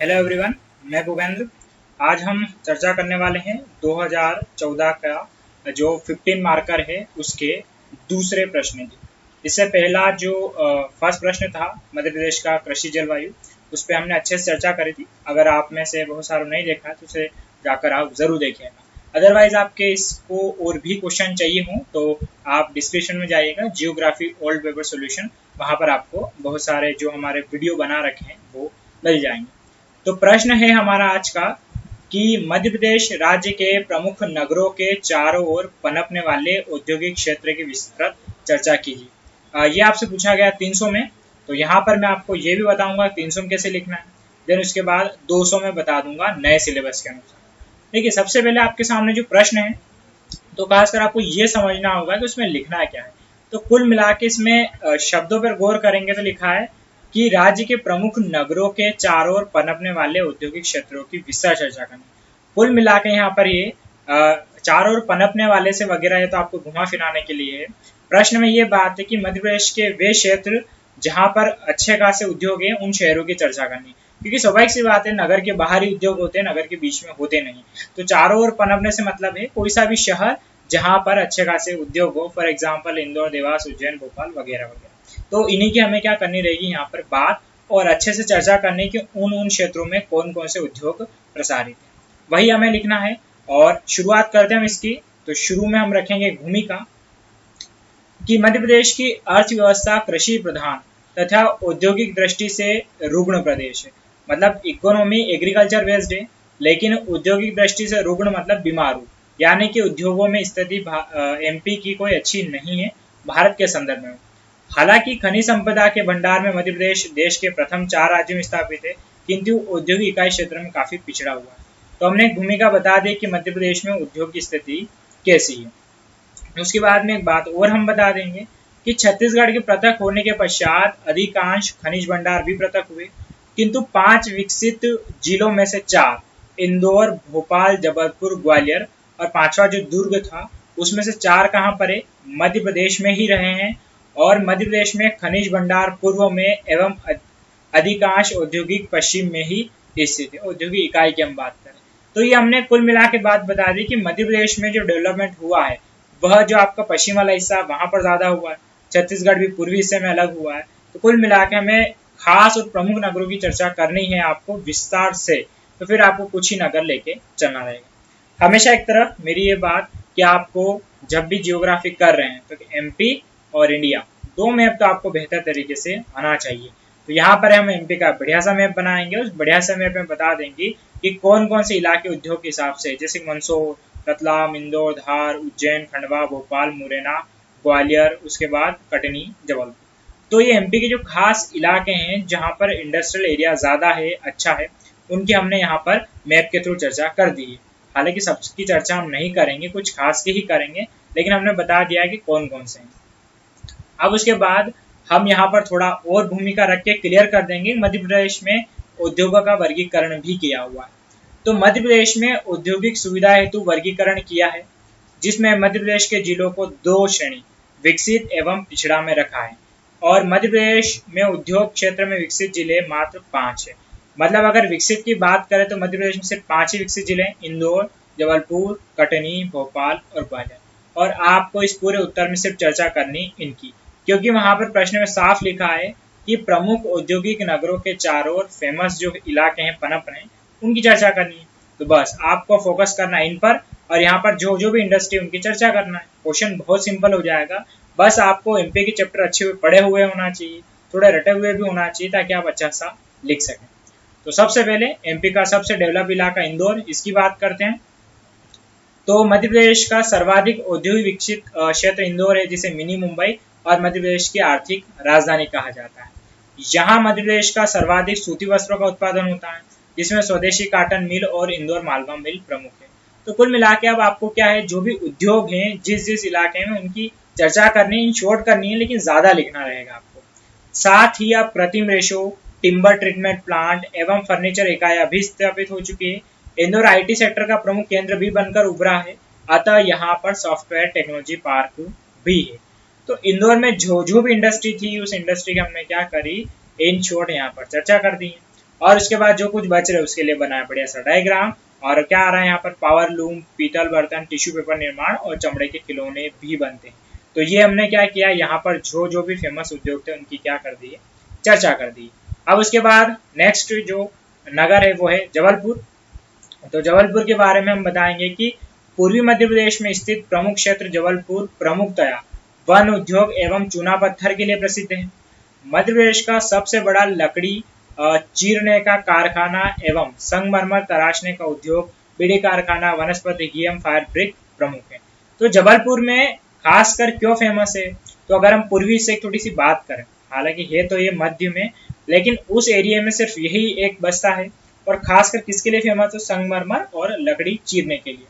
Hello everyone, मैं भूपेंद्र। आज हम चर्चा करने वाले हैं 2014 का जो 15 मार्कर है उसके दूसरे प्रश्न की। इससे पहला जो फर्स्ट प्रश्न था मध्य प्रदेश का कृषि जलवायु, उस पर हमने अच्छे से चर्चा करी थी। अगर आप में से बहुत सारों नहीं देखा तो उसे जाकर आप ज़रूर देखिएगा। अदरवाइज आपके इसको और भी क्वेश्चन चाहिए हों तो आप डिस्क्रिप्शन में जाइएगा, जियोग्राफी ओल्ड पेपर सॉल्यूशन, वहाँ पर आपको बहुत सारे जो हमारे वीडियो बना रखे हैं वो मिल जाएंगे। तो प्रश्न है हमारा आज का कि मध्य प्रदेश राज्य के प्रमुख नगरों के चारों ओर पनपने वाले औद्योगिक क्षेत्र की विस्तृत चर्चा कीजिए। ये आपसे पूछा गया 300 में। तो यहाँ पर मैं आपको ये भी बताऊंगा 300 में कैसे लिखना है, देन उसके बाद 200 में बता दूंगा नए सिलेबस के अनुसार। देखिए, सबसे पहले आपके सामने जो प्रश्न है तो खासकर आपको ये समझना होगा कि उसमें लिखना क्या है। तो कुल मिला के इसमें शब्दों पर गौर करेंगे तो लिखा है कि राज्य के प्रमुख नगरों के चारों ओर पनपने वाले औद्योगिक क्षेत्रों की विस्तृत चर्चा करनी। कुल मिला के यहाँ पर ये चारों ओर पनपने वाले से वगैरह है तो आपको घुमा फिराने के लिए है। प्रश्न में ये बात है कि मध्य प्रदेश के वे क्षेत्र जहाँ पर अच्छे खासे उद्योग है उन शहरों की चर्चा करनी, क्योंकि स्वाभाविक सी बात है नगर के बाहरी उद्योग होते हैं, नगर के बीच में होते नहीं। तो चारों ओर पनपने से मतलब है कोई सा भी शहर जहाँ पर अच्छे खासे उद्योग हो, फॉर एग्जाम्पल इंदौर, देवास, उज्जैन, भोपाल वगैरह वगैरह। तो इन्हीं की हमें क्या करनी रहेगी यहाँ पर बात, और अच्छे से चर्चा करने की उन क्षेत्रों में कौन कौन से उद्योग प्रसारित है वही हमें लिखना है। और शुरुआत करते हैं हम इसकी। तो शुरू में हम रखेंगे भूमिका कि मध्य प्रदेश की अर्थव्यवस्था कृषि प्रधान तथा औद्योगिक दृष्टि से रुग्ण प्रदेश है। मतलब इकोनॉमी एग्रीकल्चर बेस्ड है, लेकिन औद्योगिक दृष्टि से रुग्ण मतलब बीमारू, यानी कि उद्योगों में स्थिति एमपी की कोई अच्छी नहीं है भारत के संदर्भ में। हालांकि खनिज संपदा के भंडार में मध्य प्रदेश देश के प्रथम 4 राज्यों में स्थापित है, किंतु औद्योगिक इकाई क्षेत्र में काफी पिछड़ा हुआ है। तो हमने एक भूमिका बता दी कि मध्य प्रदेश में उद्योग की स्थिति कैसी है। उसके बाद में एक बात और हम बता देंगे कि छत्तीसगढ़ के पृथक होने के पश्चात अधिकांश खनिज भंडार भी पृथक हुए, किंतु 5 विकसित जिलों में से 4 इंदौर, भोपाल, जबलपुर, ग्वालियर और 5वां जो दुर्ग था उसमें से 4 कहाँ पर है, मध्य प्रदेश में ही रहे हैं। और मध्य प्रदेश में खनिज भंडार पूर्व में एवं अधिकांश औद्योगिक पश्चिम में ही स्थित है। औद्योगिक इकाई की हम बात करें तो ये हमने कुल मिला के बात बता दी कि मध्य प्रदेश में जो डेवलपमेंट हुआ है वह जो आपका पश्चिम वाला हिस्सा वहां पर ज्यादा हुआ है, छत्तीसगढ़ भी पूर्वी हिस्से में अलग हुआ है। तो कुल मिला के हमें खास और प्रमुख नगरों की चर्चा करनी है आपको विस्तार से, तो फिर आपको कुछ ही नगर लेके चलना रहेगा। हमेशा एक तरफ मेरी ये बात कि आपको जब भी जियोग्राफी कर रहे हैं तो एमपी और इंडिया 2 मैप तो आपको बेहतर तरीके से आना चाहिए। तो यहाँ पर हम एमपी का बढ़िया सा मैप बनाएंगे, उस बढ़िया सा मैप में बता देंगे कि कौन कौन से इलाके उद्योग के हिसाब से, जैसे मंदसौर, रतलाम, इंदौर, धार, उज्जैन, खंडवा, भोपाल, मुरैना, ग्वालियर, उसके बाद कटनी, जबलपुर। तो ये एमपी के जो खास इलाके हैं जहाँ पर इंडस्ट्रियल एरिया ज़्यादा है, अच्छा है, उनकी हमने यहाँ पर मैप के थ्रू चर्चा कर दी है। हालांकि सबकी चर्चा हम नहीं करेंगे, कुछ खास की ही करेंगे, लेकिन हमने बता दिया है कि कौन कौन से हैं। अब उसके बाद हम यहाँ पर थोड़ा और भूमिका रख के क्लियर कर देंगे मध्य प्रदेश में उद्योगों का वर्गीकरण भी किया हुआ है। तो मध्य प्रदेश में औद्योगिक सुविधा हेतु वर्गीकरण किया है, जिसमें मध्य प्रदेश के जिलों को 2 श्रेणी विकसित एवं पिछड़ा में रखा है। और मध्य प्रदेश में उद्योग क्षेत्र में विकसित जिले मात्र 5 है। मतलब अगर विकसित की बात करें तो मध्य प्रदेश में सिर्फ 5 ही विकसित जिले हैं, इंदौर, जबलपुर, कटनी, भोपाल और ग्वालियर। और आपको इस पूरे उत्तर में सिर्फ चर्चा करनी इनकी, क्योंकि वहां पर प्रश्न में साफ लिखा है कि प्रमुख औद्योगिक नगरों के चारों ओर फेमस जो इलाके हैं, पनप रहे हैं, उनकी चर्चा करनी है। तो बस आपको फोकस करना है इन पर, और यहाँ पर जो जो भी इंडस्ट्री उनकी चर्चा करना है। क्वेश्चन बहुत सिंपल हो जाएगा। बस आपको एमपी के चैप्टर अच्छे हुए पढ़े हुए होना चाहिए, थोड़े रटे हुए भी होना चाहिए, ताकि आप अच्छा सा लिख सकें। तो सबसे पहले एमपी का सबसे डेवलप इलाका इंदौर, इसकी बात करते हैं। तो मध्य प्रदेश का सर्वाधिक औद्योगिक विकसित क्षेत्र इंदौर है, जिसे मिनी मुंबई और मध्य प्रदेश की आर्थिक राजधानी कहा जाता है। यहाँ मध्य प्रदेश का सर्वाधिक सूती वस्त्रों का उत्पादन होता है, जिसमें स्वदेशी काटन मिल और इंदौर मालवा मिल प्रमुख है। तो कुल मिला के अब आपको क्या है, जो भी उद्योग हैं जिस जिस इलाके में उनकी चर्चा करनी, इन शॉर्ट करनी है, लेकिन ज्यादा लिखना रहेगा आपको। साथ ही अब प्रतिम रेशो, टिम्बर ट्रीटमेंट प्लांट एवं फर्नीचर इकाइयां भी स्थापित हो चुकी है। इंदौर आईटी सेक्टर का प्रमुख केंद्र भी बनकर उभरा है, अतः यहाँ पर सॉफ्टवेयर टेक्नोलॉजी पार्क भी है। तो इंदौर में जो जो भी इंडस्ट्री थी उस इंडस्ट्री की हमने क्या करी, इन शॉर्ट यहाँ पर चर्चा कर दी है। और उसके बाद जो कुछ बच रहे उसके लिए बनाया बढ़िया सा डायग्राम। और क्या आ रहा है यहाँ पर, पावर लूम, पीतल बर्तन, टिश्यू पेपर निर्माण और चमड़े के खिलौने भी बनते हैं। तो ये हमने क्या किया, यहाँ पर जो जो भी फेमस उद्योग थे उनकी क्या कर दी है, चर्चा कर दी। अब उसके बाद नेक्स्ट जो नगर है वो है जबलपुर। तो जबलपुर के बारे में हम बताएंगे कि पूर्वी मध्य प्रदेश में स्थित प्रमुख क्षेत्र जबलपुर प्रमुखतया वन उद्योग एवं चूना पत्थर के लिए प्रसिद्ध है। मध्य प्रदेश का सबसे बड़ा लकड़ी चीरने का कारखाना एवं संगमरमर तराशने का उद्योग, बीड़ी कारखाना, वनस्पति घी एवं फायर ब्रिक प्रमुख है। तो जबलपुर में खासकर क्यों फेमस है, तो अगर हम पूर्वी से थोड़ी सी बात करें, हालांकि है तो ये मध्य में, लेकिन उस एरिया में सिर्फ यही एक बस्ता है। और खासकर किसके लिए फेमस है, संगमरमर और लकड़ी चीरने के लिए।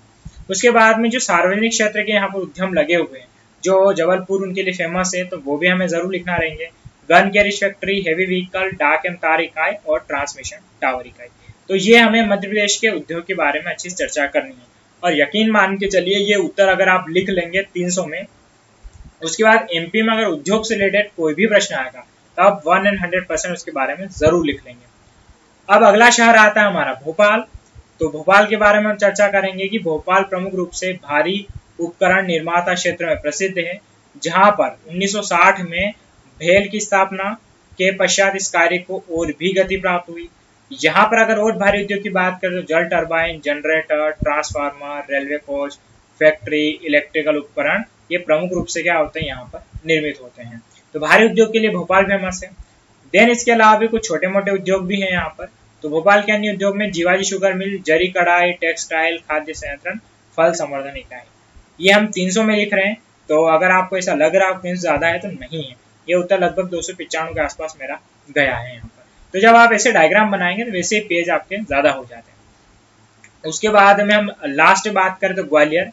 उसके बाद में जो सार्वजनिक क्षेत्र के यहाँ पर उद्यम लगे हुए हैं जो जबलपुर उनके लिए फेमस है, तो वो भी हमें जरूर लिखना रहेंगे। Gun garage factory, heavy vehicle, डाक एवं तार इकाई और ट्रांसमिशन टावर इकाई। तो ये हमें मध्य प्रदेश के उद्योग के बारे में अच्छी चर्चा करनी है। और यकीन मान के चलिए ये उत्तर अगर आप लिख लेंगे 300 में, उसके बाद एमपी में अगर उद्योग से रिलेटेड कोई भी प्रश्न आएगा तो आप 100% उसके बारे में जरूर लिख लेंगे। अब अगला शहर आता है हमारा भोपाल। तो भोपाल के बारे में हम चर्चा करेंगे कि भोपाल प्रमुख रूप से भारी उपकरण निर्माता क्षेत्र में प्रसिद्ध है, जहां पर 1960 में भेल की स्थापना के पश्चात इस कार्य को और भी गति प्राप्त हुई। यहाँ पर अगर और भारी उद्योग की बात करें तो जल turbine, generator, transformer, railway coach, factory, electrical उपकरण, ये प्रमुख रूप से क्या होते हैं, यहाँ पर निर्मित होते हैं। तो भारी उद्योग के लिए भोपाल फेमस है। देन इसके अलावा भी कुछ छोटे मोटे उद्योग भी हैं यहाँ पर। तो भोपाल के अन्य उद्योग में जीवाजी शुगर मिल, जरी कढ़ाई, टेक्सटाइल, खाद्य संयंत्रण, फल संवर्धन इकाई। ये हम 300 में लिख रहे हैं। तो अगर आपको ऐसा लग रहा है 300 ज्यादा है, तो नहीं है, ये उत्तर लगभग 295 के आसपास मेरा गया है यहाँ पर। तो जब आप ऐसे डायग्राम बनाएंगे तो वैसे पेज आपके ज्यादा हो जाते हैं। उसके बाद में हम लास्ट बात करें तो ग्वालियर।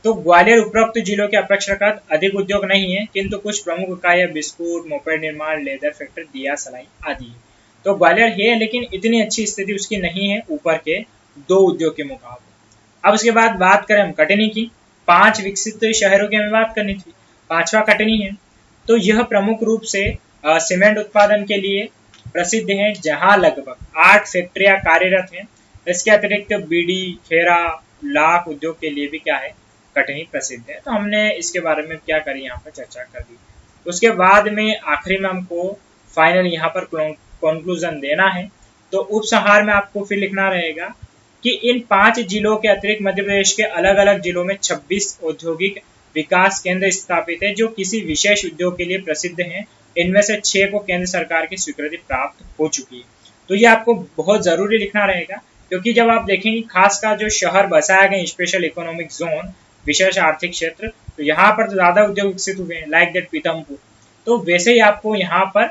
तो ग्वालियर उपरोक्त जिलों के अपेक्षाकृत अधिक उद्योग नहीं है, किंतु कुछ प्रमुख इकाइयां बिस्कुट, मोपेड निर्माण, लेदर फैक्ट्री, दिया सलाई आदि है। तो ग्वालियर है, लेकिन इतनी अच्छी स्थिति उसकी नहीं है ऊपर के 2 उद्योग के मुकाबले। अब उसके बाद बात करें हम कटनी की। 5 विकसित शहरों की हमें बात करनी थी, 5वां कटनी है। तो यह प्रमुख रूप से सीमेंट उत्पादन के लिए प्रसिद्ध है, जहां लगभग 8 फैक्ट्रियां कार्यरत हैं। इसके अतिरिक्त बीड़ी, खेरा, लाख उद्योग के लिए भी क्या है, कटनी प्रसिद्ध है। तो हमने इसके बारे में क्या करी, यहाँ पर चर्चा कर दी। उसके बाद में आखिरी में हमको फाइनल यहाँ पर कंक्लूजन देना है। तो उपसंहार में आपको फिर लिखना रहेगा कि इन 5 जिलों के अतिरिक्त मध्य प्रदेश के अलग अलग जिलों में 26 औद्योगिक विकास केंद्र स्थापित है जो किसी विशेष उद्योग के लिए प्रसिद्ध हैं। इनमें से 6 को केंद्र सरकार की स्वीकृति प्राप्त हो चुकी है। तो ये आपको बहुत जरूरी लिखना रहेगा, क्योंकि जब आप देखेंगे खासकर जो शहर बसाया गए स्पेशल इकोनॉमिक जोन, विशेष आर्थिक क्षेत्र, तो यहाँ पर तो ज्यादा उद्योग विकसित हुए हैं, लाइक दैट पीतमपुर। तो वैसे ही आपको यहाँ पर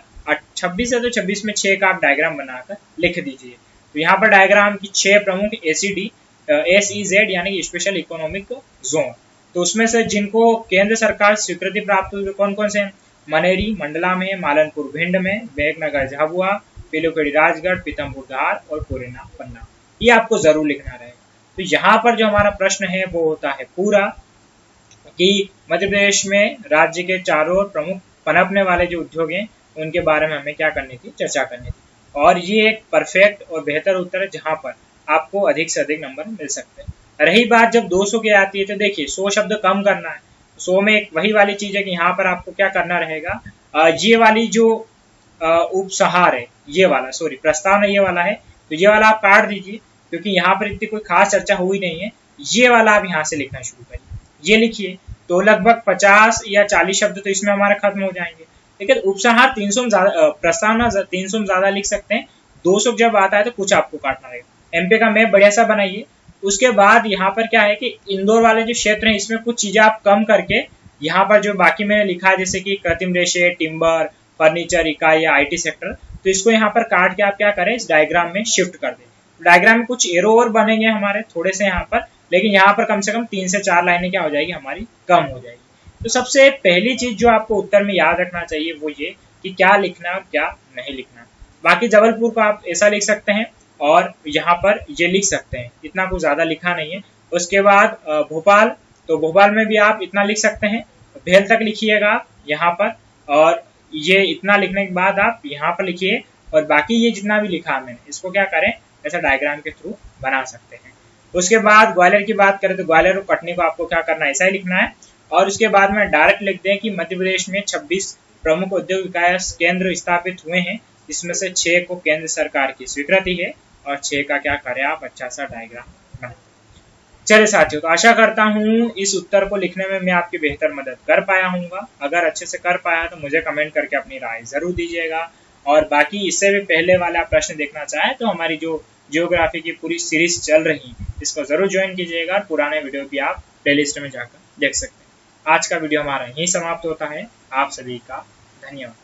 26 है तो 26 में 6 का आप डायग्राम बनाकर लिख दीजिए। तो यहाँ पर डायग्राम की 6 प्रमुख SEZ यानी कि स्पेशल इकोनॉमिक जोन, तो उसमें से जिनको केंद्र सरकार स्वीकृति प्राप्त हुई कौन कौन से हैं, मनेरी मंडला में, मालनपुर भिंड में, बेगनगर झाबुआ, पीलूखेड़ी राजगढ़, पीतमपुर धार और कोरेना पन्ना। ये आपको जरूर लिखना रहेगा। तो यहाँ पर जो हमारा प्रश्न है वो होता है पूरा कि मध्य प्रदेश में राज्य के चारों ओर प्रमुख पनपने वाले जो उद्योग हैं उनके बारे में हमें क्या करनी थी, चर्चा करनी थी। और ये एक परफेक्ट और बेहतर उत्तर है जहां पर आपको अधिक से अधिक नंबर मिल सकते हैं। रही बात जब 200 की आती है तो देखिए 100 शब्द कम करना है। 100 में एक वही वाली चीज है कि यहाँ पर आपको क्या करना रहेगा, ये वाली जो उपसंहार है, ये वाला सॉरी प्रस्तावना ये वाला है, तो ये वाला आप काट दीजिए क्योंकि यहाँ पर इतनी कोई खास चर्चा हुई नहीं है। ये वाला आप यहाँ से लिखना शुरू करिए, ये लिखिए। तो लगभग 50 या 40 शब्द तो इसमें हमारे खत्म हो जाएंगे। लेकिन उपसंहार 300 में ज्यादा, प्रस्तावना 300 में ज्यादा लिख सकते हैं। 200 जब आता है तो कुछ आपको काटना रहेगा। एमपी का मैप बढ़िया सा बनाइए। उसके बाद यहाँ पर क्या है कि इंदौर वाले जो क्षेत्र है इसमें कुछ चीजें आप कम करके यहाँ पर जो बाकी मैंने लिखा है जैसे कि कृत्रिम रेशे, टिम्बर, फर्नीचर इकाई या IT सेक्टर, तो इसको यहाँ पर काट के आप क्या करें, इस डायग्राम में शिफ्ट कर दें। डायग्राम में कुछ एरो और बनेंगे हमारे थोड़े से यहाँ पर, लेकिन यहाँ पर कम से कम 3 से 4 लाइनें क्या हो जाएगी हमारी, कम हो जाएगी। तो सबसे पहली चीज जो आपको उत्तर में याद रखना चाहिए वो ये कि क्या लिखना और क्या नहीं लिखना। बाकी जबलपुर को आप ऐसा लिख सकते हैं और यहाँ पर ये लिख सकते हैं, इतना कुछ ज्यादा लिखा नहीं है। उसके बाद भोपाल, तो भोपाल में भी आप इतना लिख सकते हैं, भेल तक लिखिएगा आप यहाँ पर, और ये इतना लिखने के बाद आप यहाँ पर लिखिए और बाकी ये जितना भी लिखा मैंने इसको क्या करें, ऐसा डायग्राम के थ्रू बना सकते हैं। उसके बाद ग्वालियर की बात करें तो ग्वालियर और कटनी को आपको क्या करना है, ऐसा ही लिखना है। और उसके बाद में डायरेक्ट लिख दें कि मध्य प्रदेश में 26 प्रमुख उद्योग विकास केंद्र स्थापित हुए हैं, इसमें से 6 को केंद्र सरकार की स्वीकृति है और 6 का क्या करें आप अच्छा सा डायग्राम बनाएं। चलिए साथियों, तो आशा करता हूँ इस उत्तर को लिखने में मैं आपकी बेहतर मदद कर पाया हूँगा। अगर अच्छे से कर पाया तो मुझे कमेंट करके अपनी राय जरूर दीजिएगा। और बाकी इससे भी पहले वाला प्रश्न देखना चाहे तो हमारी जो जियोग्राफी की पूरी सीरीज चल रही है इसको जरूर ज्वाइन कीजिएगा, और पुराने वीडियो भी आप प्लेलिस्ट में जाकर देख सकते हैं। आज का वीडियो हमारा यहीं समाप्त होता है। आप सभी का धन्यवाद।